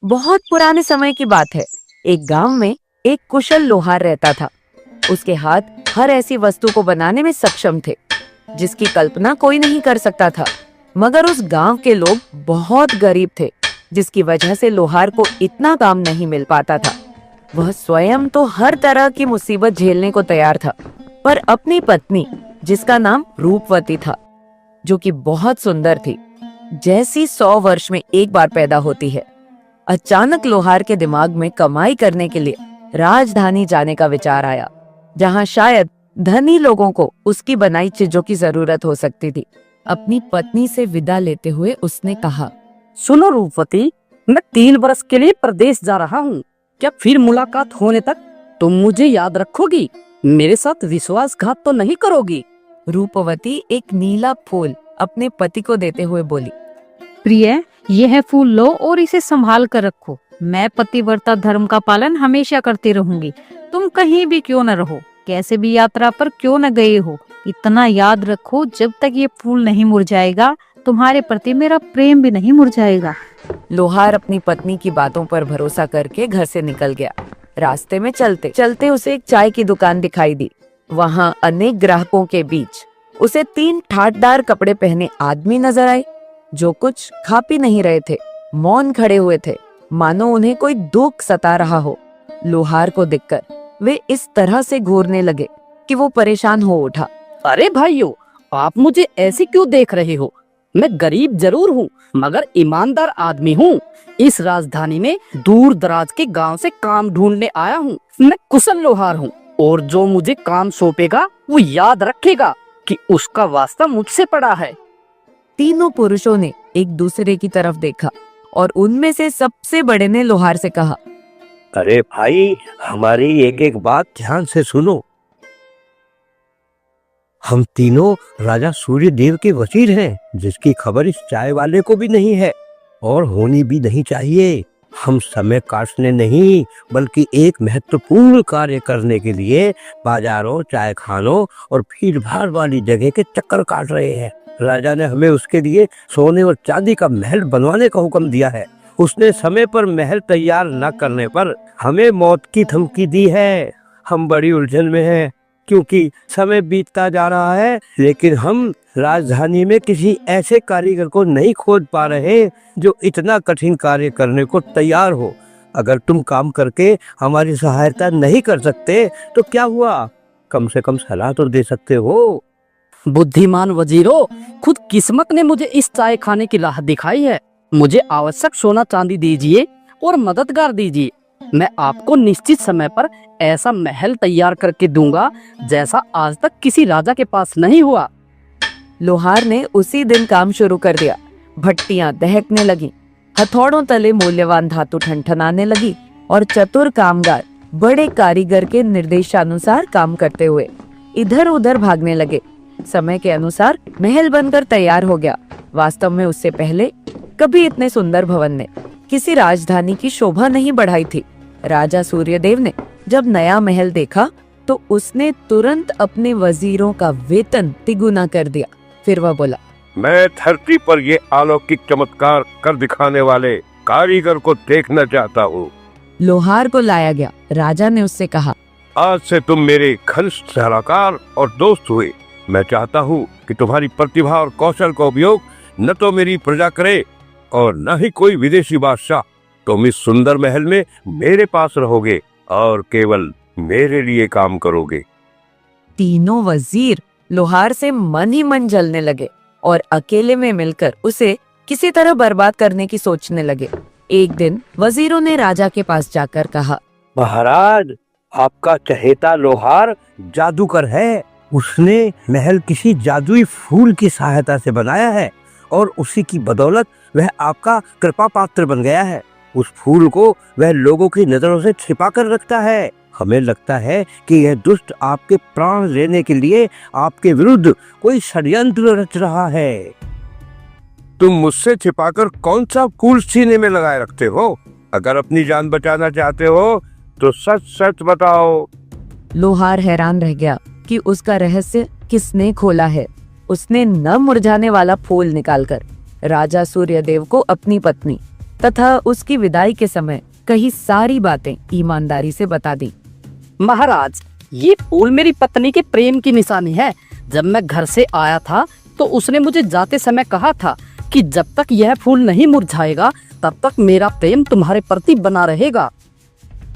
बहुत पुराने समय की बात है। एक गांव में एक कुशल लोहार रहता था। उसके हाथ हर ऐसी वस्तु को बनाने में सक्षम थे जिसकी कल्पना कोई नहीं कर सकता था। मगर उस गांव के लोग बहुत गरीब थे, जिसकी वजह से लोहार को इतना काम नहीं मिल पाता था। वह स्वयं तो हर तरह की मुसीबत झेलने को तैयार था, पर अपनी पत्नी, जिसका नाम रूपवती था, जो कि बहुत सुंदर थी, जैसी 100 वर्ष में एक बार पैदा होती है, अचानक लोहार के दिमाग में कमाई करने के लिए राजधानी जाने का विचार आया, जहां शायद धनी लोगों को उसकी बनाई चीजों की जरूरत हो सकती थी। अपनी पत्नी से विदा लेते हुए उसने कहा, सुनो रूपवती, मैं 3 वर्ष के लिए प्रदेश जा रहा हूँ। क्या फिर मुलाकात होने तक तुम मुझे याद रखोगी? मेरे साथ विश्वासघात तो नहीं करोगी? रूपवती एक नीला फूल अपने पति को देते हुए बोली, प्रिय, यह है फूल, लो और इसे संभाल कर रखो। मैं पतिव्रता धर्म का पालन हमेशा करती रहूंगी। तुम कहीं भी क्यों न रहो, कैसे भी यात्रा पर क्यों न गए हो, इतना याद रखो, जब तक ये फूल नहीं मुरझाएगा, तुम्हारे प्रति मेरा प्रेम भी नहीं मुरझाएगा। लोहार अपनी पत्नी की बातों पर भरोसा करके घर से निकल गया। रास्ते में चलते चलते उसे एक चाय की दुकान दिखाई दी। वहां अनेक ग्राहकों के बीच उसे 3 ठाटदार कपड़े पहने आदमी नजर आए, जो कुछ खा पी नहीं रहे थे, मौन खड़े हुए थे, मानो उन्हें कोई दुख सता रहा हो। लोहार को देखकर वे इस तरह से घूरने लगे कि वो परेशान हो उठा। अरे भाइयों, आप मुझे ऐसे क्यों देख रहे हो? मैं गरीब जरूर हूँ, मगर ईमानदार आदमी हूँ। इस राजधानी में दूर दराज के गांव से काम ढूंढने आया हूँ। मैं कुशल लोहार हूँ, और जो मुझे काम सौंपेगा वो याद रखेगा कि उसका वास्ता मुझसे पड़ा है। तीनों पुरुषों ने एक दूसरे की तरफ देखा और उनमें से सबसे बड़े ने लोहार से कहा, अरे भाई, हमारी एक एक बात ध्यान से सुनो। हम तीनों राजा सूर्यदेव के वजीर हैं, जिसकी खबर इस चाय वाले को भी नहीं है और होनी भी नहीं चाहिए। हम समय काटने नहीं, बल्कि एक महत्वपूर्ण कार्य करने के लिए बाजारों, चाय खानों और भीड़ भाड़ वाली जगह के चक्कर काट रहे हैं। राजा ने हमें उसके लिए सोने और चांदी का महल बनवाने का हुक्म दिया है। उसने समय पर महल तैयार न करने पर हमें मौत की धमकी दी है। हम बड़ी उलझन में हैं, क्योंकि समय बीतता जा रहा है, लेकिन हम राजधानी में किसी ऐसे कारीगर को नहीं खोज पा रहे जो इतना कठिन कार्य करने को तैयार हो। अगर तुम काम करके हमारी सहायता नहीं कर सकते तो क्या हुआ, कम से कम सलाह तो दे सकते हो। बुद्धिमान वजीरों, खुद किस्मत ने मुझे इस चाय खाने की राह दिखाई है। मुझे आवश्यक सोना चांदी दीजिए और मददगार दीजिए। मैं आपको निश्चित समय पर ऐसा महल तैयार करके दूंगा जैसा आज तक किसी राजा के पास नहीं हुआ। लोहार ने उसी दिन काम शुरू कर दिया। भट्टियां दहकने लगी, हथौड़ों तले मूल्यवान धातु ठनठनाने लगी और चतुर कामगार बड़े कारीगर के निर्देशानुसार काम करते हुए इधर उधर भागने लगे। समय के अनुसार महल बनकर तैयार हो गया। वास्तव में उससे पहले कभी इतने सुंदर भवन ने किसी राजधानी की शोभा नहीं बढ़ाई थी। राजा सूर्यदेव ने जब नया महल देखा तो उसने तुरंत अपने वजीरों का वेतन तिगुना कर दिया। फिर वह बोला, मैं धरती पर ये अलौकिक चमत्कार कर दिखाने वाले कारीगर को देखना चाहता हूँ। लोहार को लाया गया। राजा ने उससे कहा, आज से तुम मेरे घनिष्ठ सलाहकार और दोस्त हुए। मैं चाहता हूँ कि तुम्हारी प्रतिभा और कौशल का उपयोग न तो मेरी प्रजा करे और न ही कोई विदेशी बादशाह। तुम इस सुंदर महल में मेरे पास रहोगे और केवल मेरे लिए काम करोगे। तीनों वजीर लोहार से मन ही मन जलने लगे और अकेले में मिलकर उसे किसी तरह बर्बाद करने की सोचने लगे। एक दिन वजीरों ने राजा के पास जाकर कहा, महाराज, आपका चहेता लोहार जादूगर है। उसने महल किसी जादुई फूल की सहायता से बनाया है और उसी की बदौलत वह आपका कृपा पात्र बन गया है। उस फूल को वह लोगों की नजरों से छिपा कर रखता है। हमें लगता है कि यह दुष्ट आपके प्राण लेने के लिए आपके विरुद्ध कोई षड्यंत्र रच रहा है। तुम मुझसे छिपाकर कौन सा फूल सीने में लगाए रखते हो? अगर अपनी जान बचाना चाहते हो तो सच सच बताओ। लोहार हैरान रह गया कि उसका रहस्य किसने खोला है। उसने न मुरझाने वाला फूल निकालकर राजा सूर्यदेव को अपनी पत्नी तथा उसकी विदाई के समय कही सारी बातें ईमानदारी से बता दी। महाराज, ये फूल मेरी पत्नी के प्रेम की निशानी है। जब मैं घर से आया था तो उसने मुझे जाते समय कहा था कि जब तक यह फूल नहीं मुरझाएगा तब तक मेरा प्रेम तुम्हारे प्रति बना रहेगा।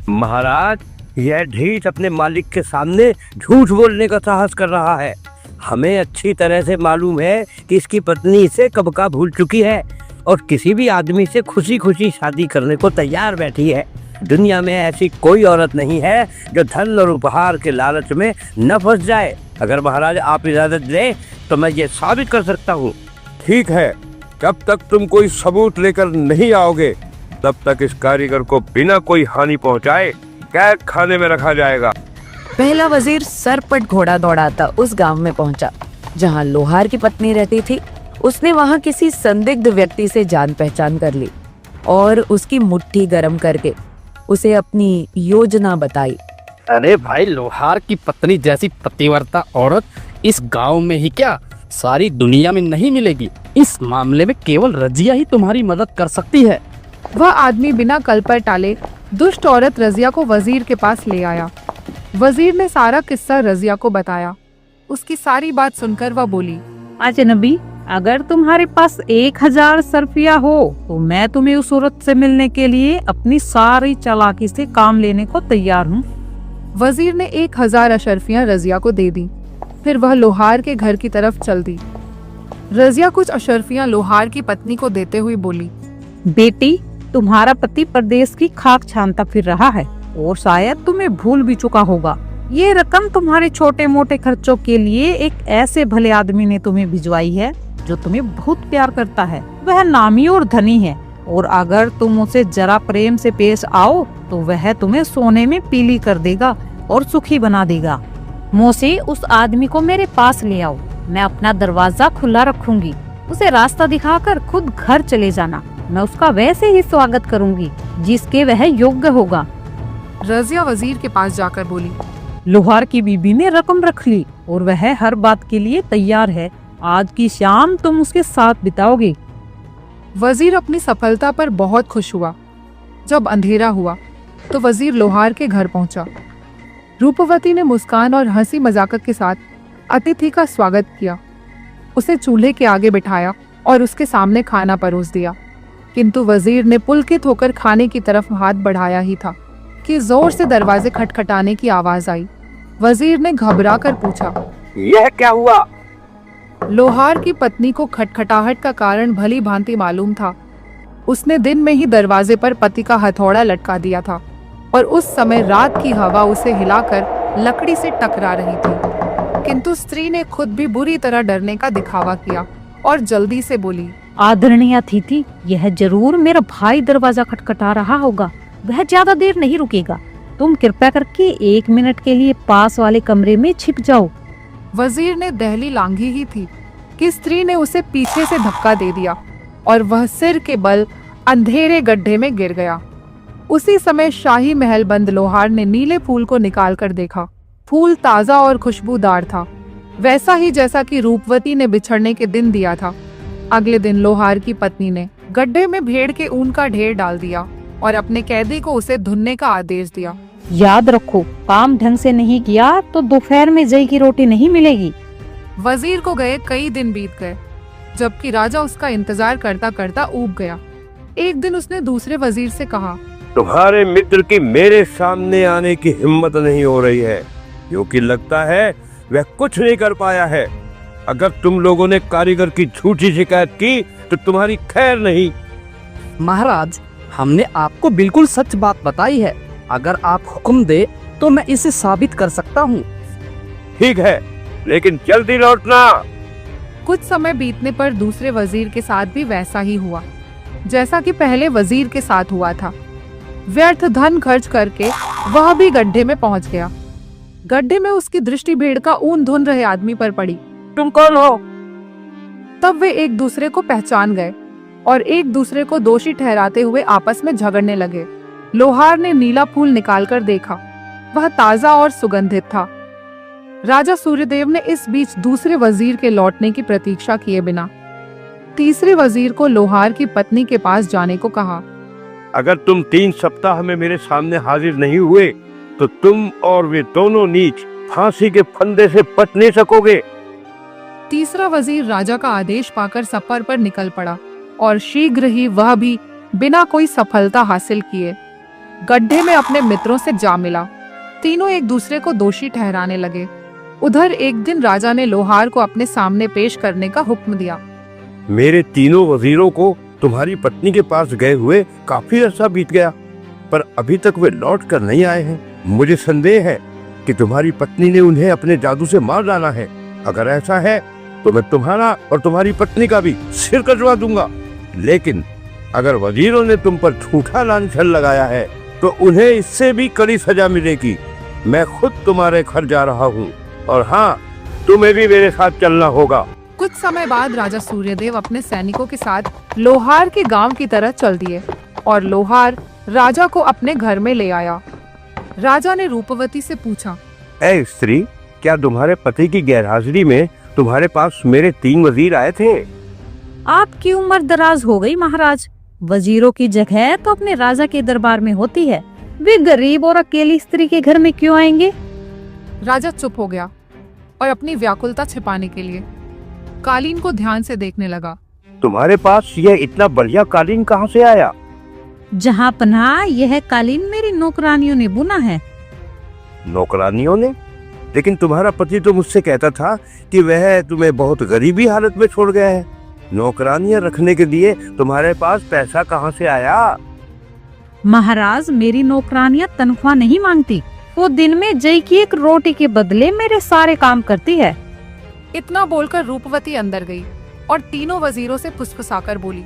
महाराज, यह ढीठ अपने मालिक के सामने झूठ बोलने का साहस कर रहा है। हमें अच्छी तरह से मालूम है कि इसकी पत्नी इसे कब का भूल चुकी है और किसी भी आदमी से खुशी खुशी शादी करने को तैयार बैठी है। दुनिया में ऐसी कोई औरत नहीं है जो धन और उपहार के लालच में न फंस जाए। अगर महाराज आप इजाजत दें तो मैं ये साबित कर सकता हूँ। ठीक है, जब तक तुम कोई सबूत लेकर नहीं आओगे तब तक इस कारीगर को बिना कोई हानि पहुंचाए कैद खाने में रखा जाएगा। पहला वजीर सरपट घोड़ा दौड़ाता उस गांव में पहुंचा जहां लोहार की पत्नी रहती थी। उसने वहां किसी संदिग्ध व्यक्ति से जान पहचान कर ली और उसकी मुट्ठी गर्म करके उसे अपनी योजना बताई। अरे भाई, लोहार की पत्नी जैसी पतिव्रता औरत इस गांव में ही क्या सारी दुनिया में नहीं मिलेगी। इस मामले में केवल रजिया ही तुम्हारी मदद कर सकती है। वह आदमी बिना कल पर टाले दुष्ट औरत रजिया को वजीर के पास ले आया। वजीर ने सारा किस्सा रजिया को बताया। उसकी सारी बात सुनकर वह बोली, अजनबी, अगर तुम्हारे पास 1000 सरफिया हो तो मैं तुम्हें उस औरत से मिलने के लिए अपनी सारी चालाकी से काम लेने को तैयार हूँ। वजीर ने 1000 अशरफियां रजिया को दे दी। फिर वह लोहार के घर की तरफ चल दी। रजिया कुछ अशरफियां लोहार की पत्नी को देते हुए बोली, बेटी, तुम्हारा पति परदेश की खाक छानता फिर रहा है और शायद तुम्हें भूल भी चुका होगा। ये रकम तुम्हारे छोटे मोटे खर्चों के लिए एक ऐसे भले आदमी ने तुम्हें भिजवाई है जो तुम्हें बहुत प्यार करता है। वह नामी और धनी है और अगर तुम उसे जरा प्रेम से पेश आओ तो वह तुम्हें सोने में पीली कर देगा और सुखी बना देगा। मोसे, उस आदमी को मेरे पास ले आओ। मैं अपना दरवाजा खुला रखूंगी। उसे रास्ता दिखाकर खुद घर चले जाना। मैं उसका वैसे ही स्वागत करूंगी जिसके वह योग्य होगा। रजिया वजीर के पास जाकर बोली, लोहार की बीबी ने रकम रख ली और वह हर बात के लिए तैयार है। आज की शाम तुम उसके साथ बिताओगे। वजीर अपनी सफलता पर बहुत खुश हुआ। जब अंधेरा हुआ तो वजीर लोहार के घर पहुंचा। रूपवती ने मुस्कान और हंसी मजाक के साथ अतिथि का स्वागत किया। उसे चूल्हे के आगे बिठाया और उसके सामने खाना परोस दिया। किंतु वजीर ने पुलकित होकर खाने की तरफ हाथ बढ़ाया ही था कि जोर से दरवाजे खटखटाने की आवाज आई। वजीर ने घबरा कर पूछा, यह क्या हुआ? लोहार की पत्नी को खटखटाहट का कारण भली भांति मालूम था। उसने दिन में ही दरवाजे पर पति का हथौड़ा लटका दिया था और उस समय रात की हवा उसे हिलाकर लकड़ी से टकरा रही थी। किंतु स्त्री ने खुद भी बुरी तरह डरने का दिखावा किया और जल्दी से बोली, आदरणीय अतिथि, यह जरूर मेरा भाई दरवाजा खटखटा रहा होगा। वह ज्यादा देर नहीं रुकेगा। तुम कृपया करके 1 मिनट के लिए पास वाले कमरे में छिप जाओ। वजीर ने दहली लांघी ही थी कि स्त्री ने उसे पीछे से धक्का दे दिया और वह सिर के बल अंधेरे गड्ढे में गिर गया। उसी समय शाही महल बंद लोहार ने नीले फूल को निकाल कर देखा। फूल ताजा और खुशबूदार था, वैसा ही जैसा कि रूपवती ने बिछड़ने के दिन दिया था। अगले दिन लोहार की पत्नी ने गड्ढे में भेड़ के ऊन का ढेर डाल दिया और अपने कैदी को उसे धुनने का आदेश दिया। याद रखो, काम ढंग से नहीं किया तो दोपहर में जई की रोटी नहीं मिलेगी। वजीर को गए कई दिन बीत गए, जबकि राजा उसका इंतजार करता करता ऊब गया। एक दिन उसने दूसरे वजीर से कहा, तुम्हारे मित्र की मेरे सामने आने की हिम्मत नहीं हो रही है, क्योंकि लगता है वह कुछ नहीं कर पाया है। अगर तुम लोगों ने कारीगर की झूठी शिकायत की तो तुम्हारी खैर नहीं। महाराज, हमने आपको बिल्कुल सच बात बताई है। अगर आप हुक्म दे तो मैं इसे साबित कर सकता हूँ। ठीक है, लेकिन जल्दी लौटना। कुछ समय बीतने पर दूसरे वजीर के साथ भी वैसा ही हुआ जैसा कि पहले वजीर के साथ हुआ था। व्यर्थ धन खर्च करके वह भी गड्ढे में पहुंच गया। गड्ढे में उसकी दृष्टि भेड़ का ऊन धुन रहे आदमी पर पड़ी। तुम कौन हो? तब वे एक दूसरे को पहचान गए और एक दूसरे को दोषी ठहराते हुए आपस में झगड़ने लगे। लोहार ने नीला फूल निकालकर देखा, वह ताजा और सुगंधित था। राजा सूर्यदेव ने इस बीच दूसरे वजीर के लौटने की प्रतीक्षा किए बिना तीसरे वजीर को लोहार की पत्नी के पास जाने को कहा। अगर तुम 3 सप्ताह में मेरे सामने हाजिर नहीं हुए तो तुम और वे दोनों नीच फांसी के फंदे से बच नहीं सकोगे। तीसरा वजीर राजा का आदेश पाकर सफर पर निकल पड़ा और शीघ्र ही वह भी बिना कोई सफलता हासिल किए गड्ढे में अपने मित्रों से जा मिला। तीनों एक दूसरे को दोषी ठहराने लगे। उधर एक दिन राजा ने लोहार को अपने सामने पेश करने का हुक्म दिया। मेरे तीनों वजीरों को तुम्हारी पत्नी के पास गए हुए काफी अरसा बीत गया, पर अभी तक वे लौट कर नहीं आए हैं। मुझे संदेह है कि तुम्हारी पत्नी ने उन्हें अपने जादू से मार डाला है। अगर ऐसा है तो मैं तुम्हारा और तुम्हारी पत्नी का भी सिर कटवा दूंगा। लेकिन अगर वजीरों ने तुम पर झूठा लांछन लगाया है तो उन्हें इससे भी कड़ी सजा मिलेगी। मैं खुद तुम्हारे घर जा रहा हूँ और हाँ, तुम्हें भी मेरे साथ चलना होगा। कुछ समय बाद राजा सूर्यदेव अपने सैनिकों के साथ लोहार के गांव की तरह चल दिए और लोहार राजा को अपने घर में ले आया। राजा ने रूपवती से पूछा, ऐ स्त्री, क्या तुम्हारे पति की गैरहाजिरी में तुम्हारे पास मेरे 3 वजीर आए थे? आपकी उम्र दराज हो गई महाराज। वजीरों की जगह तो अपने राजा के दरबार में होती है। वे गरीब और अकेली स्त्री के घर में क्यों आएंगे? राजा चुप हो गया और अपनी व्याकुलता छिपाने के लिए कालीन को ध्यान से देखने लगा। तुम्हारे पास यह इतना बढ़िया कालीन कहाँ से आया? जहाँ पनाह यह कालीन मेरी नौकरानियों ने बुना है। नौकरानियों ने? लेकिन तुम्हारा पति तो मुझसे कहता था कि वह तुम्हें बहुत गरीबी हालत में छोड़ गया है। नौकरानियां रखने के लिए तुम्हारे पास पैसा कहाँ से आया? महाराज, मेरी नौकरानियां तनख्वाह नहीं मांगती। वो दिन में जई की एक रोटी के बदले मेरे सारे काम करती है। इतना बोलकर रूपवती अंदर गई और तीनों वजीरों से फुसफुसाकर बोली,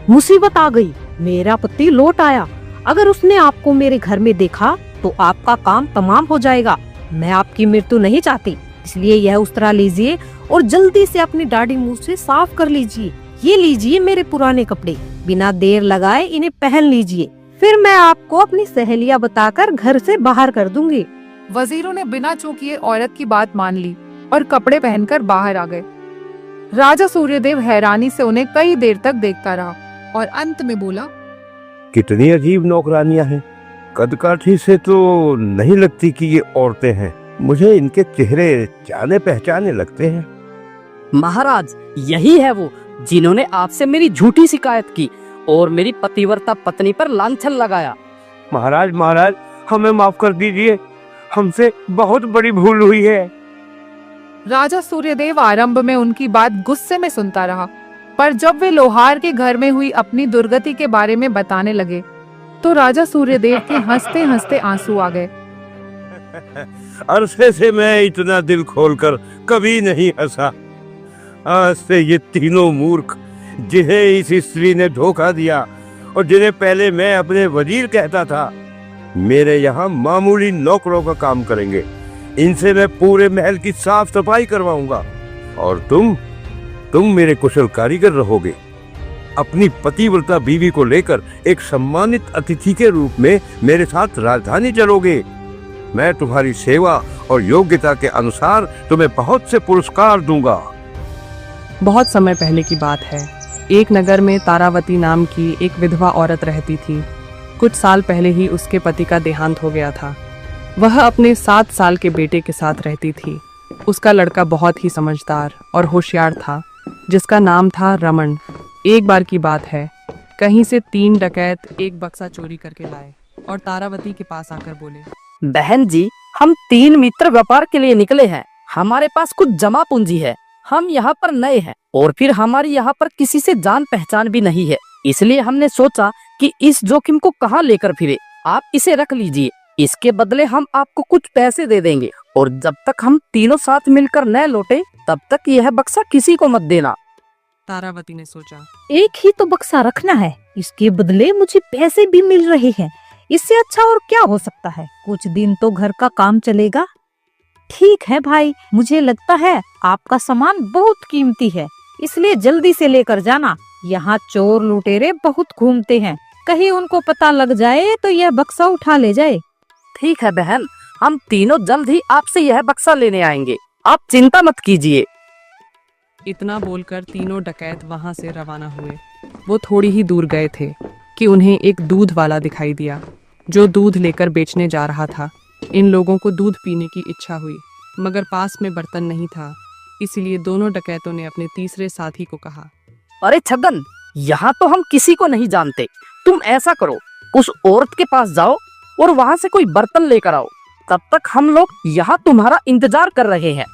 मुसीबत आ गई। मेरा पति लौट आया। अगर उसने आपको मेरे घर में देखा तो आपका काम तमाम हो जाएगा। मैं आपकी मृत्यु नहीं चाहती, इसलिए यह उस्तरा लीजिए और जल्दी से अपनी दाढ़ी मुंह से साफ कर लीजिए। ये लीजिए मेरे पुराने कपड़े, बिना देर लगाए इन्हें पहन लीजिए। फिर मैं आपको अपनी सहेलियां बताकर घर से बाहर कर दूंगी। वजीरों ने बिना चूकिए औरत की बात मान ली और कपड़े पहनकर बाहर आ गए। राजा सूर्यदेव हैरानी से उन्हें कई देर तक देखता रहा और अंत में बोला, कितनी अजीब नौकरानियां हैं। कदकाठी से तो नहीं लगती कि ये औरतें हैं। मुझे इनके चेहरे जाने पहचाने लगते हैं। महाराज, यही है वो जिन्होंने आपसे मेरी झूठी शिकायत की और मेरी पतिव्रता पत्नी पर लांछन लगाया। महाराज महाराज, हमें माफ कर दीजिए, हमसे बहुत बड़ी भूल हुई है। राजा सूर्यदेव आरंभ में उनकी बात गुस्से में सुनता रहा, पर जब वे लोहार के घर में हुई अपनी दुर्गति के बारे में बताने लगे तो राजा सूर्यदेव के हंसते हंसते आंसू आ गए। अरसे से मैं इतना दिल खोलकर कभी नहीं हंसा। आज से ये तीनों मूर्ख जिन्हें इस स्त्री ने धोखा दिया और जिन्हें पहले मैं अपने वजीर कहता था, मेरे यहाँ मामूली नौकरों का काम करेंगे। इनसे मैं पूरे महल की साफ सफाई करवाऊंगा और तुम मेरे कुशल कारीगर रहोगे। अपनी पतिव्रता बीवी को लेकर एक सम्मानित अतिथि के रूप में मेरे साथ राजधानी चलोगे। मैं तुम्हारी सेवा और योग्यता के अनुसार तुम्हें बहुत से पुरस्कार दूंगा। बहुत समय पहले की बात है। एक नगर में तारावती नाम की एक विधवा औरत रहती थी। कुछ साल पहले ही उसके पति का देहांत हो गया था। वह अपने 7 साल के बेटे के साथ रहती थी। उसका लड़का बहुत ही समझदार और होशियार था, जिसका नाम था रमन। एक बार की बात है, कहीं से 3 डकैत एक बक्सा चोरी करके लाए और तारावती के पास आकर बोले, बहन जी, हम 3 मित्र व्यापार के लिए निकले हैं। हमारे पास कुछ जमा पूंजी है। हम यहाँ पर नए हैं और फिर हमारी यहाँ पर किसी से जान पहचान भी नहीं है, इसलिए हमने सोचा कि इस जोखिम को कहाँ लेकर फिरे। आप इसे रख लीजिए, इसके बदले हम आपको कुछ पैसे दे देंगे और जब तक हम तीनों साथ मिलकर न लौटे तब तक यह बक्सा किसी को मत देना। तारावती ने सोचा, एक ही तो बक्सा रखना है, इसके बदले मुझे पैसे भी मिल रहे हैं। इससे अच्छा और क्या हो सकता है? कुछ दिन तो घर का काम चलेगा। ठीक है भाई, मुझे लगता है आपका सामान बहुत कीमती है, इसलिए जल्दी से लेकर जाना। यहाँ चोर लुटेरे बहुत घूमते हैं, कहीं उनको पता लग जाए तो यह बक्सा उठा ले जाए। ठीक है बहन, हम तीनों जल्द ही आपसे यह बक्सा लेने आएंगे, आप चिंता मत कीजिए। इतना बोलकर तीनों डकैत वहां से रवाना हुए। वो थोड़ी ही दूर गए थे कि उन्हें एक दूध वाला दिखाई दिया जो दूध लेकर बेचने जा रहा था। इन लोगों को दूध पीने की इच्छा हुई, मगर पास में बर्तन नहीं था। इसलिए दोनों डकैतों ने अपने तीसरे साथी को कहा, अरे छगन, यहाँ तो हम किसी को नहीं जानते। तुम ऐसा करो, उस औरत के पास जाओ और वहाँ से कोई बर्तन लेकर आओ। तब तक हम लोग यहाँ तुम्हारा इंतजार कर रहे हैं।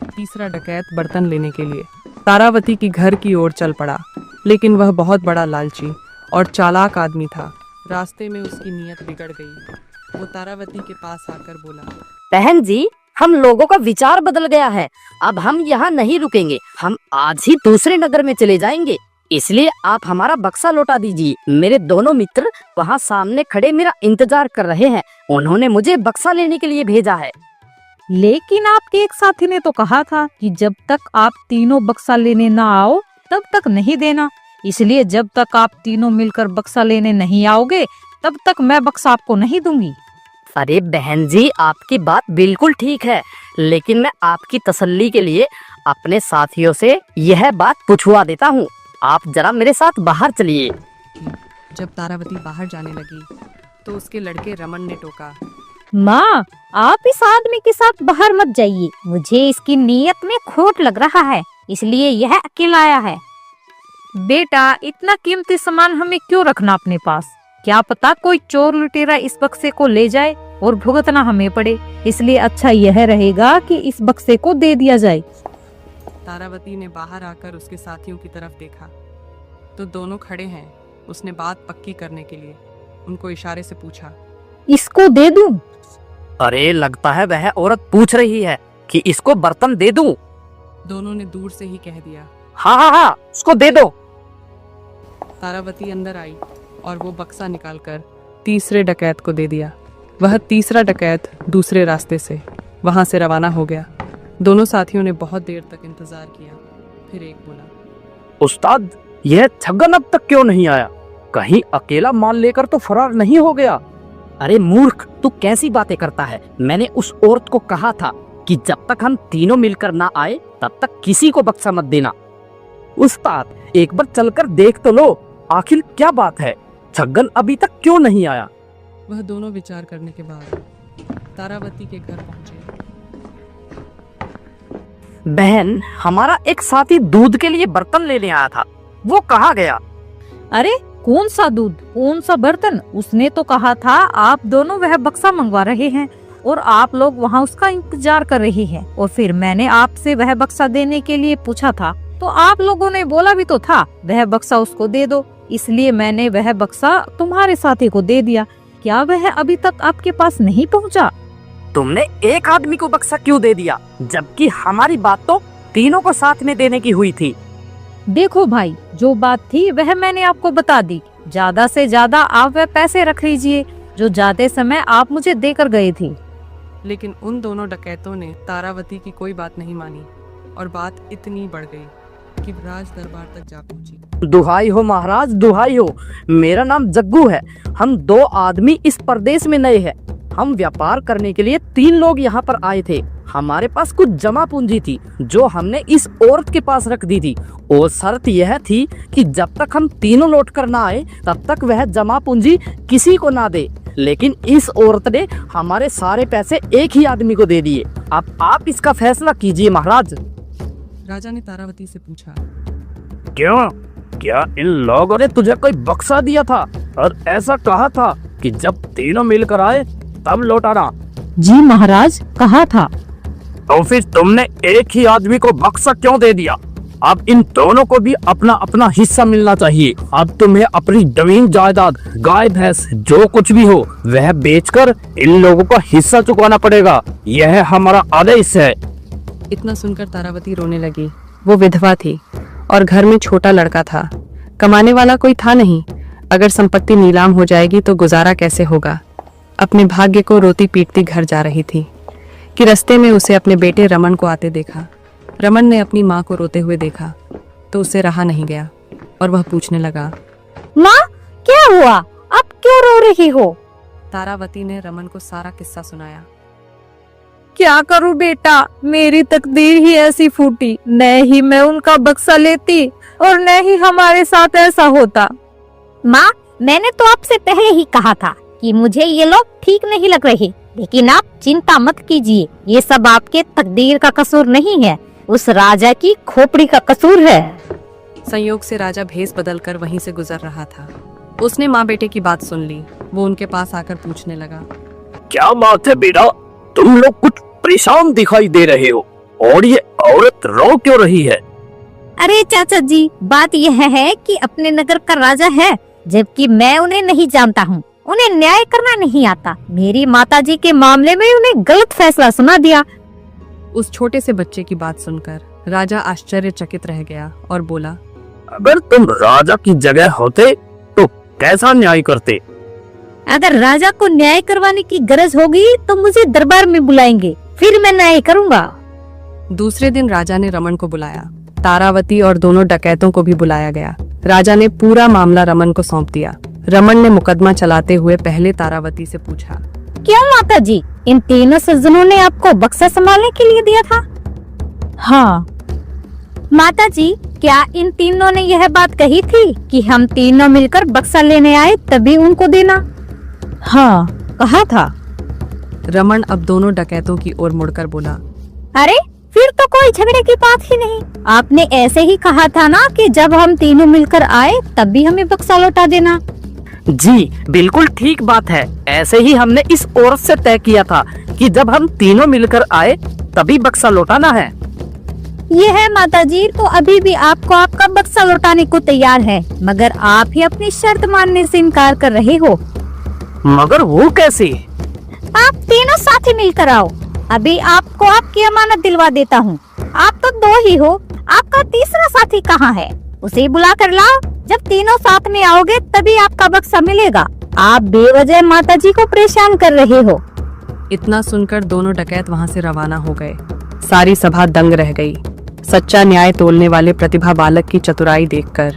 तीसरा डकैत बर्तन लेने के लिए तारावती की घर की ओर चल पड़ा, लेकिन वह बहुत बड़ा लालची और चालाक आदमी था। रास्ते में उसकी नीयत बिगड़ गई। वो तारावती के पास आकर बोला, बहन जी, हम लोगों का विचार बदल गया है। अब हम यहाँ नहीं रुकेंगे, हम आज ही दूसरे नगर में चले जाएंगे। इसलिए आप हमारा बक्सा लौटा दीजिए। मेरे दोनों मित्र वहाँ सामने खड़े मेरा इंतजार कर रहे हैं। उन्होंने मुझे बक्सा लेने के लिए भेजा है। लेकिन आपके एक साथी ने तो कहा था कि जब तक आप तीनों बक्सा लेने ना आओ तब तक नहीं देना। इसलिए जब तक आप तीनों मिलकर बक्सा लेने नहीं आओगे तब तक मैं बक्सा आपको नहीं दूंगी। अरे बहन जी, आपकी बात बिल्कुल ठीक है, लेकिन मैं आपकी तसल्ली के लिए अपने साथियों से यह बात पूछवा देता हूँ। आप जरा मेरे साथ बाहर चलिए। जब तारावती बाहर जाने लगी तो उसके लड़के रमन ने टोका, माँ, आप इस आदमी के साथ बाहर मत जाइए। मुझे इसकी नीयत में खोट लग रहा है, इसलिए यह अकेला आया है। बेटा, इतना कीमती सामान हमें क्यों रखना अपने पास? क्या पता कोई चोर लुटेरा इस बक्से को ले जाए और भुगतना हमें पड़े। इसलिए अच्छा यह रहेगा कि इस बक्से को दे दिया जाए। तारावती ने बाहर आकर उसके साथियों की तरफ देखा तो दोनों खड़े हैं। उसने बात पक्की करने के लिए उनको इशारे से पूछा, इसको दे दूं? अरे लगता है वह औरत पूछ रही है कि इसको बर्तन दे दूं। दोनों ने दूर से ही कह दिया, हाँ हाँ हाँ, उसको दे दो। तारावती अंदर आई और वो बक्सा निकालकर तीसरे डकैत को दे दिया। वह तीसरा डकैत दूसरे रास्ते से वहां से रवाना हो गया। दोनों साथियों ने बहुत देर तक इंतजार किया। फिर एक बोला, उस्ताद, यह छगन अब तक क्यों नहीं आया? कहीं अकेला माल लेकर तो फरार नहीं हो गया? अरे मूर्ख, तू कैसी बातें करता है? मैंने उस औरत को कहा था कि जब तक हम तीनों मिलकर ना आए तब तक किसी को बक्सा मत देना। उस्ताद, एक बार चलकर देख तो लो, आखिर क्या बात है? छगन अभी तक क्यों नहीं आया? वह दोनों विचार करने के बाद तारावती के घर पहुंचे। बहन, हमारा एक साथी दूध के लिए बर्तन लेने आया था, वो कहाँ गया? अरे कौन सा दूध, कौन सा बर्तन? उसने तो कहा था आप दोनों वह बक्सा मंगवा रहे हैं और आप लोग वहाँ उसका इंतजार कर रही हैं। और फिर मैंने आपसे वह बक्सा देने के लिए पूछा था तो आप लोगों ने बोला भी तो था वह बक्सा उसको दे दो। इसलिए मैंने वह बक्सा तुम्हारे साथी को दे दिया। क्या वह अभी तक आपके पास नहीं पहुँचा? तुमने एक आदमी को बक्सा क्यों दे दिया, जबकि हमारी बात तो तीनों को साथ में देने की हुई थी? देखो भाई, जो बात थी वह मैंने आपको बता दी। ज्यादा से ज्यादा आप वह पैसे रख लीजिए जो जाते समय आप मुझे देकर गए थे। लेकिन उन दोनों डकैतों ने तारावती की कोई बात नहीं मानी और बात इतनी बढ़ गई कि राज दरबार तक जा पहुंची। दुहाई हो महाराज, दुहाई हो। मेरा नाम जग्गू है। हम दो आदमी इस परदेश में नए हैं। हम व्यापार करने के लिए 3 लोग यहाँ पर आए थे। हमारे पास कुछ जमा पूंजी थी जो हमने इस औरत के पास रख दी थी। और शर्त यह थी कि जब तक हम तीनों लौट कर ना आए तब तक वह जमा पूंजी किसी को ना दे। लेकिन इस औरत ने हमारे सारे पैसे एक ही आदमी को दे दिए। अब आप इसका फैसला कीजिए महाराज। राजा ने तारावती से पूछा, क्यों? क्या इन लोगों ने तुझे कोई बक्सा दिया था और ऐसा कहा था कि जब तीनों मिलकर आए तब लौटाना? जी महाराज, कहा था। तो फिर तुमने एक ही आदमी को बक्सा क्यों दे दिया? अब इन दोनों को भी अपना अपना हिस्सा मिलना चाहिए। अब तुम्हें अपनी जमीन जायदाद, गाय भैंस, जो कुछ भी हो वह बेचकर इन लोगों को हिस्सा चुकाना पड़ेगा। यह हमारा आदेश है। इतना सुनकर तारावती रोने लगी। वो विधवा थी और घर में छोटा लड़का था। कमाने वाला कोई था नहीं। अगर संपत्ति नीलाम हो जाएगी तो गुजारा कैसे होगा? अपने भाग्य को रोती पीटती घर जा रही थी कि रास्ते में उसे अपने बेटे रमन को आते देखा। रमन ने अपनी माँ को रोते हुए देखा तो उसे रहा नहीं गया और वह पूछने लगा, माँ, क्या हुआ? आप क्यों रो रही हो? तारावती ने रमन को सारा किस्सा सुनाया। क्या करूं बेटा, मेरी तकदीर ही ऐसी फूटी। न ही मैं उनका बक्सा लेती और न ही हमारे साथ ऐसा होता। माँ, मैंने तो आपसे पहले ही कहा था कि मुझे ये लोग ठीक नहीं लग रहे, लेकिन आप चिंता मत कीजिए, ये सब आपके तकदीर का कसूर नहीं है, उस राजा की खोपड़ी का कसूर है। संयोग से राजा भेस बदलकर वहीं से गुजर रहा था। उसने माँ बेटे की बात सुन ली। वो उनके पास आकर पूछने लगा, क्या बात है बेटा, तुम लोग कुछ परेशान दिखाई दे रहे हो और ये औरत रो क्यों रही है? अरे चाचा जी, बात यह है कि अपने नगर का राजा है, जबकि मैं उन्हें नहीं जानता हूँ। उन्हें न्याय करना नहीं आता। मेरी माताजी के मामले में उन्हें गलत फैसला सुना दिया। उस छोटे से बच्चे की बात सुनकर राजा आश्चर्यचकित रह गया और बोला, अगर तुम राजा की जगह होते तो कैसा न्याय करते? अगर राजा को न्याय करवाने की गरज होगी तो मुझे दरबार में बुलाएंगे, फिर मैं न्याय करूँगा। दूसरे दिन राजा ने रमन को बुलाया। तारावती और दोनों डकैतों को भी बुलाया गया। राजा ने पूरा मामला रमन को सौंप दिया। रमन ने मुकदमा चलाते हुए पहले तारावती से पूछा, क्यों माताजी, इन तीनों सज्जनों ने आपको बक्सा संभालने के लिए दिया था? हाँ। माताजी, क्या इन तीनों ने यह बात कही थी कि हम तीनों मिलकर बक्सा लेने आए तभी उनको देना? हाँ, कहा था। रमन अब दोनों डकैतों की ओर मुड़कर बोला, अरे फिर तो कोई झगड़े की बात ही नहीं। आपने ऐसे ही कहा था ना कि जब हम तीनों मिलकर आए तब भी हमें बक्सा लौटा देना। जी बिल्कुल ठीक बात है। ऐसे ही हमने इस औरत से तय किया था कि जब हम तीनों मिलकर आए तभी बक्सा लौटाना है। ये है माताजी, तो अभी भी आपको आपका बक्सा लौटाने को तैयार है, मगर आप ही अपनी शर्त मानने से इनकार कर रहे हो। मगर वो कैसे? आप तीनों साथी मिलकर आओ, अभी आपको आपकी अमानत दिलवा देता हूँ। आप तो दो ही हो, आपका तीसरा साथी कहाँ है? उसे बुला कर लाओ। जब तीनों साथ में आओगे तभी आपका बक्सा मिलेगा। आप बेवजह माताजी को परेशान कर रहे हो। इतना सुनकर दोनों डकैत वहां से रवाना हो गए। सारी सभा दंग रह गई। सच्चा न्याय तोलने वाले प्रतिभा बालक की चतुराई देखकर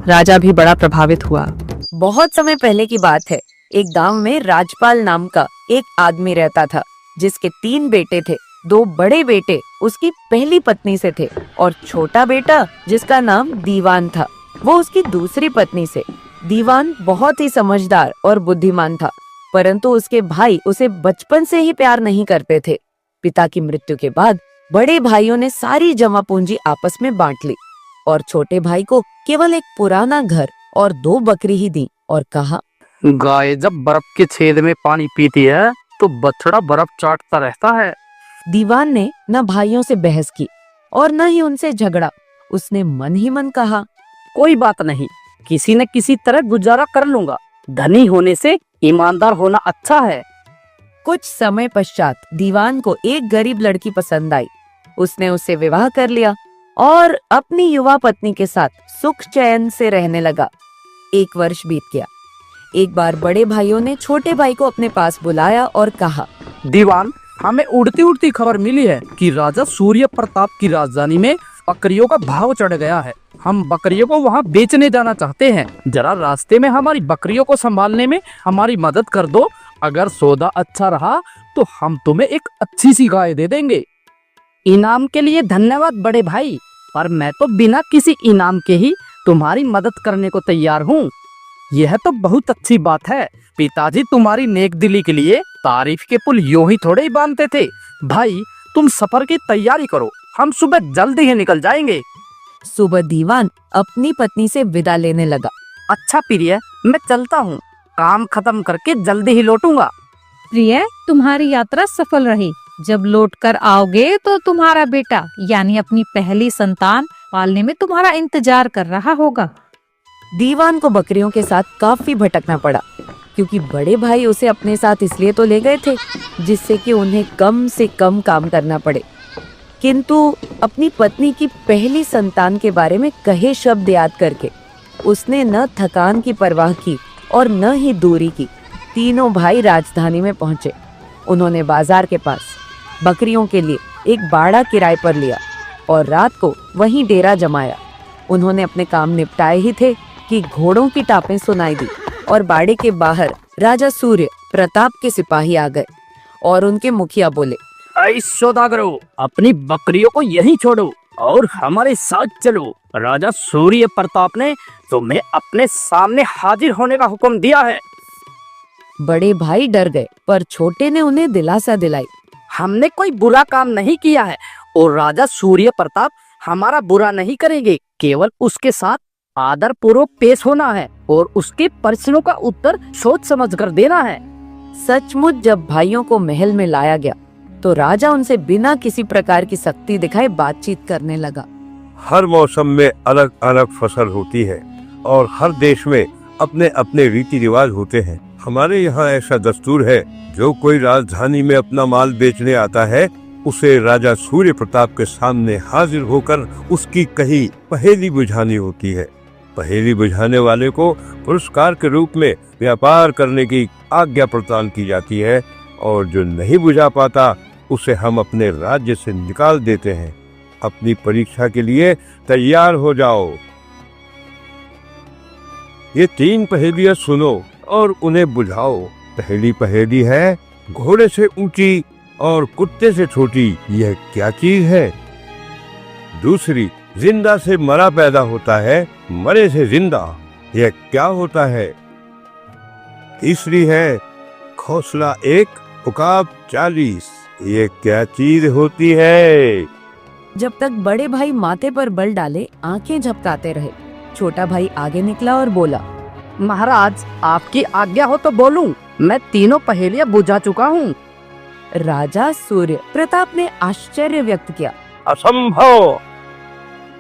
राजा भी बड़ा प्रभावित हुआ। बहुत समय पहले की बात है। एक गांव में राजपाल नाम का एक आदमी रहता था, जिसके 3 बेटे थे। 2 बड़े बेटे उसकी पहली पत्नी से थे और छोटा बेटा, जिसका नाम दीवान था, वो उसकी दूसरी पत्नी से। दीवान बहुत ही समझदार और बुद्धिमान था, परंतु उसके भाई उसे बचपन से ही प्यार नहीं करते थे। पिता की मृत्यु के बाद बड़े भाइयों ने सारी जमा पूंजी आपस में बांट ली और छोटे भाई को केवल एक पुराना घर और 2 बकरी ही दी और कहा, गाय जब बर्फ के छेद में पानी पीती है तो बछड़ा बर्फ चाटता रहता है। दीवान ने न भाइयों से बहस की और न ही उनसे झगड़ा। उसने मन ही मन कहा, कोई बात नहीं, किसी न किसी तरह गुजारा कर लूंगा। धनी होने से ईमानदार होना अच्छा है। कुछ समय पश्चात दीवान को एक गरीब लड़की पसंद आई। उसने उससे विवाह कर लिया और अपनी युवा पत्नी के साथ सुख चैन से रहने लगा। 1 वर्ष बीत गया। एक बार बड़े भाइयों ने छोटे भाई को अपने पास बुलाया और कहा, दीवान, हमें उड़ती उड़ती खबर मिली है कि राजा सूर्य प्रताप की राजधानी में बकरियों का भाव चढ़ गया है। हम बकरियों को वहाँ बेचने जाना चाहते हैं। जरा रास्ते में हमारी बकरियों को संभालने में हमारी मदद कर दो। अगर सौदा अच्छा रहा तो हम तुम्हें एक अच्छी सी गाय दे देंगे। इनाम के लिए धन्यवाद बड़े भाई, पर मैं तो बिना किसी इनाम के ही तुम्हारी मदद करने को तैयार हूँ। यह तो बहुत अच्छी बात है। पिताजी तुम्हारी नेक दिली के लिए तारीफ के पुल यूं ही थोड़े ही बांधते थे। भाई, तुम सफर की तैयारी करो, हम सुबह जल्दी ही निकल जाएंगे। सुबह दीवान अपनी पत्नी से विदा लेने लगा। अच्छा प्रिय, मैं चलता हूँ, काम खत्म करके जल्दी ही लौटूंगा। प्रिय, तुम्हारी यात्रा सफल रही। जब लौट कर आओगे तो तुम्हारा बेटा यानी अपनी पहली संतान पालने में तुम्हारा इंतजार कर रहा होगा। दीवान को बकरियों के साथ काफी भटकना पड़ा, क्योंकि बड़े भाई उसे अपने साथ इसलिए तो ले गए थे जिससे कि उन्हें कम से कम काम करना पड़े। किंतु अपनी पत्नी की पहली संतान के बारे में कहे शब्द याद करके उसने न थकान की परवाह की और न ही दूरी की। तीनों भाई राजधानी में पहुंचे। उन्होंने बाजार के पास बकरियों के लिए एक बाड़ा किराए पर लिया और रात को वहीं डेरा जमाया। उन्होंने अपने काम निपटाए ही थे कि घोड़ों की टापें सुनाई दी और बाड़े के बाहर राजा सूर्य प्रताप के सिपाही आ गए और उनके मुखिया बोले, सौदागरों, अपनी बकरियों को यहीं छोड़ो, और हमारे साथ चलो। राजा सूर्य प्रताप ने तुम्हें अपने सामने हाजिर होने का हुक्म दिया है। बड़े भाई डर गए, पर छोटे ने उन्हें दिलासा दिलाई। हमने कोई बुरा काम नहीं किया है और राजा सूर्य प्रताप हमारा बुरा नहीं करेंगे। केवल उसके साथ आदर पूर्वक पेश होना है और उसके प्रश्नों का उत्तर सोच समझ कर देना है। सचमुच जब भाइयों को महल में लाया गया तो राजा उनसे बिना किसी प्रकार की सख्ती दिखाए बातचीत करने लगा। हर मौसम में अलग अलग फसल होती है और हर देश में अपने अपने रीति रिवाज होते हैं। हमारे यहाँ ऐसा दस्तूर है, जो कोई राजधानी में अपना माल बेचने आता है उसे राजा सूर्य प्रताप के सामने हाजिर होकर उसकी कही पहेली बुझानी होती है। पहेली बुझाने वाले को पुरस्कार के रूप में व्यापार करने की आज्ञा प्रदान की जाती है और जो नहीं बुझा पाता उसे हम अपने राज्य से निकाल देते हैं। अपनी परीक्षा के लिए तैयार हो जाओ। ये 3 पहेलियां सुनो और उन्हें बुझाओ। पहली पहेली है, घोड़े से ऊंची और कुत्ते से छोटी यह क्या चीज है? दूसरी, जिंदा से मरा पैदा होता है, मरे से जिंदा यह क्या होता है? तीसरी है, घोंसला 1 उकाब 40 ये क्या चीज होती है? जब तक बड़े भाई माथे पर बल डाले आंखें झपकाते रहे, छोटा भाई आगे निकला और बोला, महाराज आपकी आज्ञा हो तो बोलूं। मैं तीनों पहेलियां बुझा चुका हूँ। राजा सूर्य प्रताप ने आश्चर्य व्यक्त किया। असंभव।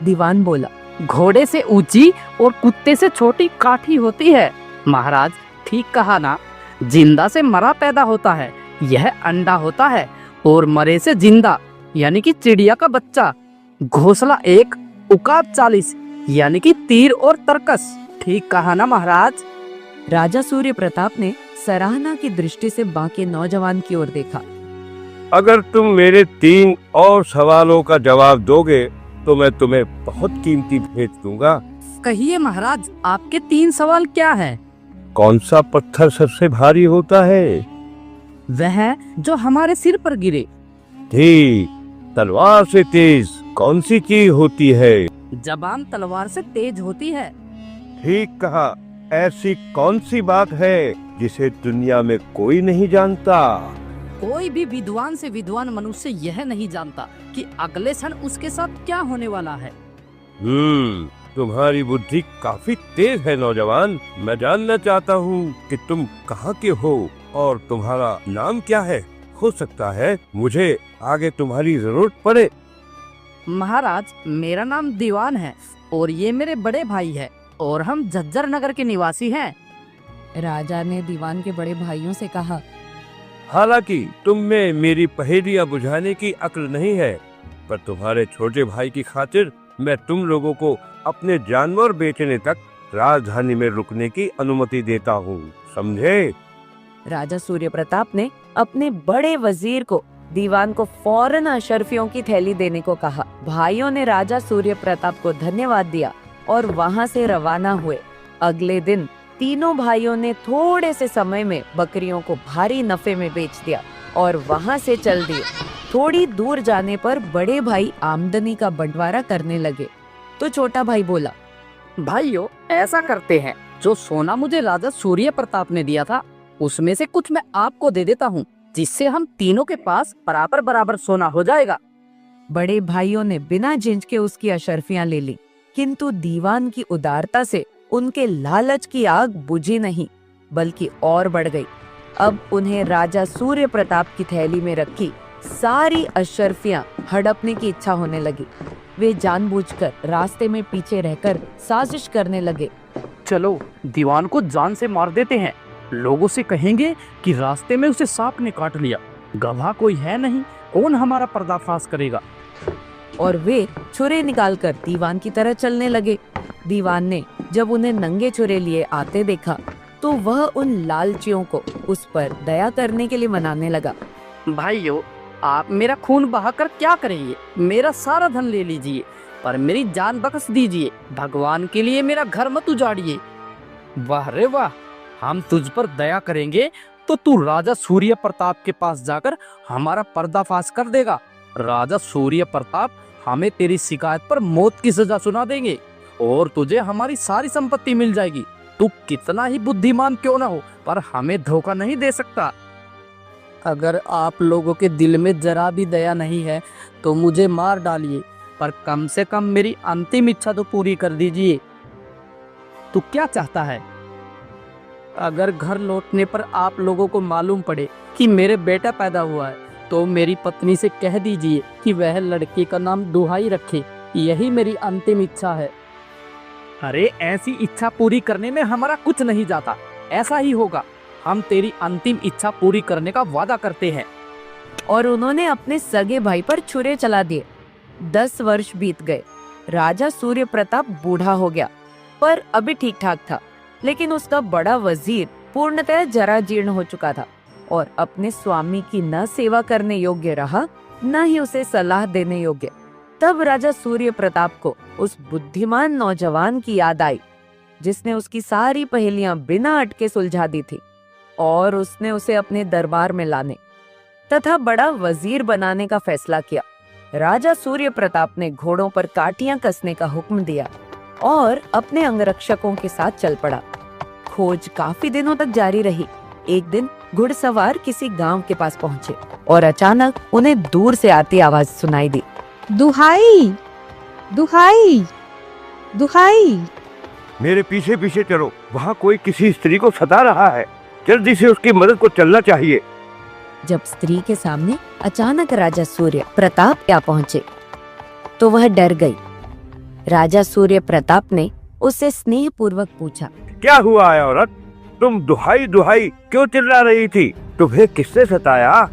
दीवान बोला, घोड़े से ऊंची और कुत्ते से छोटी काठी होती है। महाराज ठीक कहा ना, जिंदा से मरा पैदा होता है, यह अंडा होता है, और मरे से जिंदा यानी कि चिड़िया का बच्चा। घोंसला 1 उकाब 40 यानी कि तीर और तरकस। ठीक कहा ना महाराज? राजा सूर्य प्रताप ने सराहना की दृष्टि से बाकी नौजवान की ओर देखा। अगर तुम मेरे 3 और सवालों का जवाब दोगे तो मैं तुम्हें बहुत कीमती भेंट दूंगा। कहिए महाराज, आपके 3 सवाल क्या है? कौन सा पत्थर सबसे भारी होता है? वह जो हमारे सिर पर गिरे। ठीक। तलवार से तेज कौन सी चीज होती है? जबान तलवार से तेज होती है। ठीक कहा। ऐसी कौन सी बात है जिसे दुनिया में कोई नहीं जानता? कोई भी विद्वान से विद्वान मनुष्य यह नहीं जानता कि अगले क्षण उसके साथ क्या होने वाला है। तुम्हारी बुद्धि काफी तेज है नौजवान। मैं जानना चाहता हूँ कि तुम कहाँ के हो और तुम्हारा नाम क्या है। हो सकता है मुझे आगे तुम्हारी जरूरत पड़े। महाराज मेरा नाम दीवान है और ये मेरे बड़े भाई है और हम झज्जर नगर के निवासी हैं। राजा ने दीवान के बड़े भाइयों से कहा, हालांकि तुम में मेरी पहेलियां बुझाने की अक्ल नहीं है, पर तुम्हारे छोटे भाई की खातिर मैं तुम लोगों को अपने जानवर बेचने तक राजधानी में रुकने की अनुमति देता हूँ, समझे? राजा सूर्य प्रताप ने अपने बड़े वजीर को दीवान को फौरन अशर्फियों की थैली देने को कहा। भाइयों ने राजा सूर्य प्रताप को धन्यवाद दिया और वहां से रवाना हुए। अगले दिन तीनों भाइयों ने थोड़े से समय में बकरियों को भारी नफे में बेच दिया और वहां से चल दिए। थोड़ी दूर जाने पर बड़े भाई आमदनी का बंटवारा करने लगे तो छोटा भाई बोला, भाइयों ऐसा करते हैं, जो सोना मुझे राजा सूर्य प्रताप ने दिया था उसमें से कुछ मैं आपको दे देता हूँ, जिससे हम तीनों के पास बराबर बराबर सोना हो जाएगा। बड़े भाइयों ने बिना झिझक के उसकी अशर्फियां ले ली, किंतु दीवान की उदारता से उनके लालच की आग बुझी नहीं बल्कि और बढ़ गई। अब उन्हें राजा सूर्य प्रताप की थैली में रखी सारी अशर्फियां हड़पने की इच्छा होने लगी। वे जानबूझकर रास्ते में पीछे रहकर साजिश करने लगे। चलो दीवान को जान से मार देते हैं, लोगों से कहेंगे कि रास्ते में उसे सांप ने काट लिया, गवाह कोई है नहीं, कौन हमारा पर्दाफाश करेगा। और वे छुरे निकालकर दीवान की तरह चलने लगे। दीवान ने जब उन्हें नंगे छुरे लिए आते देखा तो वह उन लालचियों को उस पर दया करने के लिए मनाने लगा। भाइयों आप मेरा खून बहाकर क्या करेंगे? मेरा सारा धन ले लीजिए पर मेरी जान बख्श दीजिए। भगवान के लिए मेरा घर मत उजाड़िए। वाह रे वाह, हम तुझ पर दया करेंगे तो तू राजा सूर्य प्रताप के पास जाकर हमारा पर्दाफाश कर देगा। राजा सूर्य प्रताप हमें तेरी शिकायत पर मौत की सजा सुना देंगे और तुझे हमारी सारी संपत्ति मिल जाएगी। तू कितना ही बुद्धिमान क्यों ना हो, पर हमें धोखा नहीं दे सकता। अगर आप लोगों के दिल में जरा भी दया नहीं है तो मुझे मार डालिए, पर कम से कम मेरी अंतिम इच्छा तो पूरी कर दीजिए। तू क्या चाहता है? अगर घर लौटने पर आप लोगों को मालूम पड़े कि मेरे बेटा पैदा हुआ है तो मेरी पत्नी से कह दीजिए कि वह लड़के का नाम दुहाई रखे। यही मेरी अंतिम इच्छा है। अरे ऐसी इच्छा पूरी करने में हमारा कुछ नहीं जाता। ऐसा ही होगा। हम तेरी अंतिम इच्छा पूरी करने का वादा करते हैं। और उन्होंने अपने सगे भाई पर छुरे चला दिए। 10 वर्ष बीत गए। राजा सूर्य प्रताप बूढ़ा हो गया, पर अभी ठीक ठाक था। लेकिन उसका बड़ा वजीर पूर्णतः जरा जीर्ण हो चुका था और अपने स्वामी की न सेवा करने योग्य रहा, न ही उसे सलाह देने योग्य। तब राजा सूर्य प्रताप को उस बुद्धिमान नौजवान की याद आई जिसने उसकी सारी पहेलियां बिना अटके सुलझा दी थी, और उसने उसे अपने दरबार में लाने तथा बड़ा वजीर बनाने का फैसला किया। राजा सूर्य प्रताप ने घोड़ों पर काठियां कसने का हुक्म दिया और अपने अंगरक्षकों के साथ चल पड़ा। खोज काफी दिनों तक जारी रही। एक दिन घुड़सवार किसी गांव के पास पहुंचे और अचानक उन्हें दूर से आती आवाज सुनाई दी। दुहाई, दुहाई, दुहाई। मेरे पीछे पीछे चलो, वहाँ कोई किसी स्त्री को सता रहा है। जल्दी से उसकी मदद को चलना चाहिए। जब स्त्री के सामने अचानक राजा सूर्य प्रताप आ पहुंचे तो वह डर गई। राजा सूर्य प्रताप ने उससे स्नेह पूर्वक पूछा, क्या हुआ है औरत? तुम दुहाई दुहाई क्यों चिल्ला रही थी? तुम्हें किसने सताया?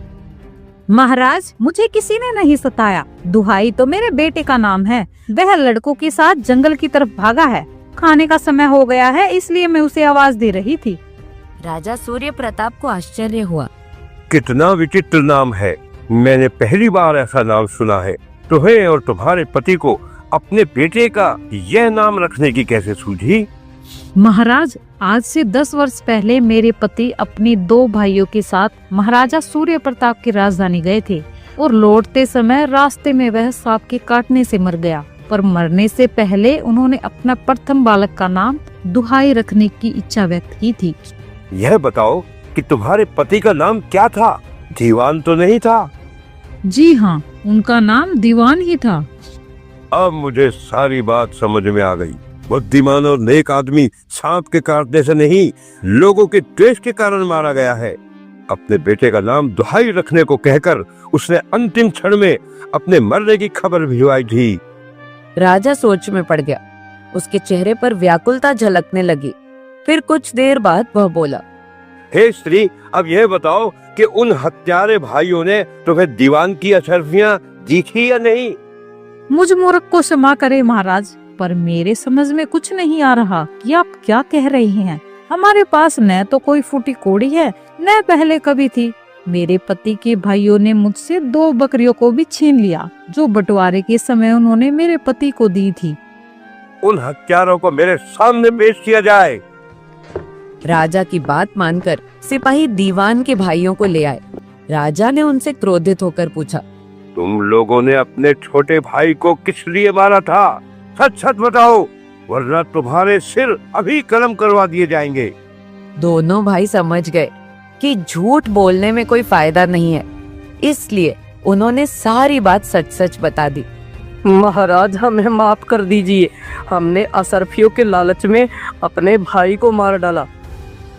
महाराज, मुझे किसी ने नहीं सताया। दुहाई तो मेरे बेटे का नाम है। वह लड़कों के साथ जंगल की तरफ भागा है। खाने का समय हो गया है, इसलिए मैं उसे आवाज दे रही थी। राजा सूर्य प्रताप को आश्चर्य हुआ। कितना विचित्र नाम है। मैंने पहली बार ऐसा नाम सुना है। तुम्हें और तुम्हारे पति को अपने बेटे का यह नाम रखने की कैसे सूझी? महाराज, आज से 10 वर्ष पहले मेरे पति अपने 2 भाइयों के साथ महाराजा सूर्य प्रताप की राजधानी गए थे और लौटते समय रास्ते में वह सांप के काटने से मर गया। पर मरने से पहले उन्होंने अपना प्रथम बालक का नाम दुहाई रखने की इच्छा व्यक्त की थी। यह बताओ कि तुम्हारे पति का नाम क्या था? दीवान तो नहीं था? जी हाँ, उनका नाम दीवान ही था। अब मुझे सारी बात समझ में आ गई। बुद्धिमान और नेक आदमी सांप के काटने से नहीं, लोगों के द्वेष के कारण मारा गया है। अपने बेटे का नाम दुहाई रखने को कहकर उसने अंतिम क्षण में अपने मरने की खबर भिजवाई थी। राजा सोच में पड़ गया। उसके चेहरे पर व्याकुलता झलकने लगी। फिर कुछ देर बाद वह बोला, हे स्त्री, अब यह बताओ कि उन हत्यारे भाइयों ने तुम्हें दीवान की अशर्फियां दी थी या नहीं? मुझ मूर्ख को क्षमा करे महाराज, पर मेरे समझ में कुछ नहीं आ रहा कि आप क्या कह रहे हैं। हमारे पास न तो कोई फूटी कोड़ी है, न पहले कभी थी। मेरे पति के भाइयों ने मुझसे 2 बकरियों को भी छीन लिया, जो बंटवारे के समय उन्होंने मेरे पति को दी थी। उन हत्यारों को मेरे सामने पेश किया जाए। राजा की बात मानकर सिपाही दीवान के भाइयों को ले आए। राजा ने उनसे क्रोधित होकर पूछा, तुम लोगों ने अपने छोटे भाई को किस लिए मारा था? सच सच बताओ, वरना तुम्हारे सिर अभी कलम करवा दिए जाएंगे। दोनों भाई समझ गए कि झूठ बोलने में कोई फायदा नहीं है, इसलिए उन्होंने सारी बात सच सच बता दी। महाराज, हमें माफ कर दीजिए। हमने असरफियों के लालच में अपने भाई को मार डाला।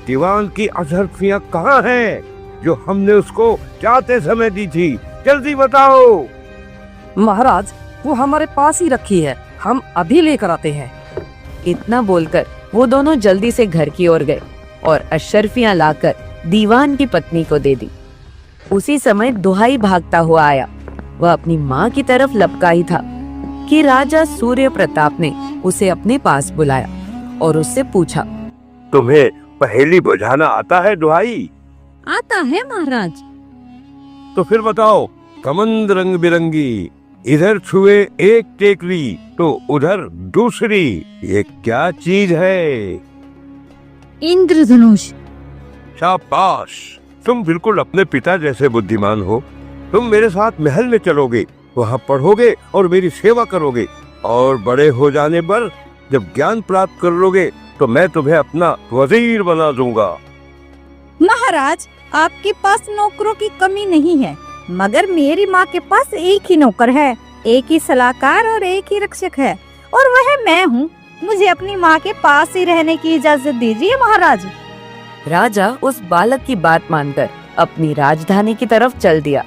दीवान की अशर्फियां कहाँ हैं जो हमने उसको जाते समय दी थी? जल्दी बताओ। महाराज, वो हमारे पास ही रखी है, हम अभी लेकर आते हैं। इतना बोलकर वो दोनों जल्दी से घर की ओर गए और अशर्फियां लाकर दीवान की पत्नी को दे दी। उसी समय दुहाई भागता हुआ आया। वह अपनी माँ की तरफ लपका ही था कि राजा सूर्य प्रताप ने उसे अपने पास बुलाया और उससे पूछा, तुम्हें पहेली बुझाना आता है दुहाई? आता है महाराज। तो फिर बताओ, कमंद रंग बिरंगी, इधर छुए एक टेकरी तो उधर दूसरी, ये क्या चीज है? इंद्रधनुष। शाबाश, तुम बिल्कुल अपने पिता जैसे बुद्धिमान हो। तुम मेरे साथ महल में चलोगे वहाँ पढ़ोगे और मेरी सेवा करोगे, और बड़े हो जाने पर जब ज्ञान प्राप्त कर लोगे तो मैं तुम्हें अपना वजीर बना दूंगा। महाराज, आपके पास नौकरों की कमी नहीं है, मगर मेरी माँ के पास एक ही नौकर है, एक ही सलाहकार और एक ही रक्षक है, और वह मैं हूँ। मुझे अपनी माँ के पास ही रहने की इजाजत दीजिए महाराज। राजा उस बालक की बात मानकर अपनी राजधानी की तरफ चल दिया।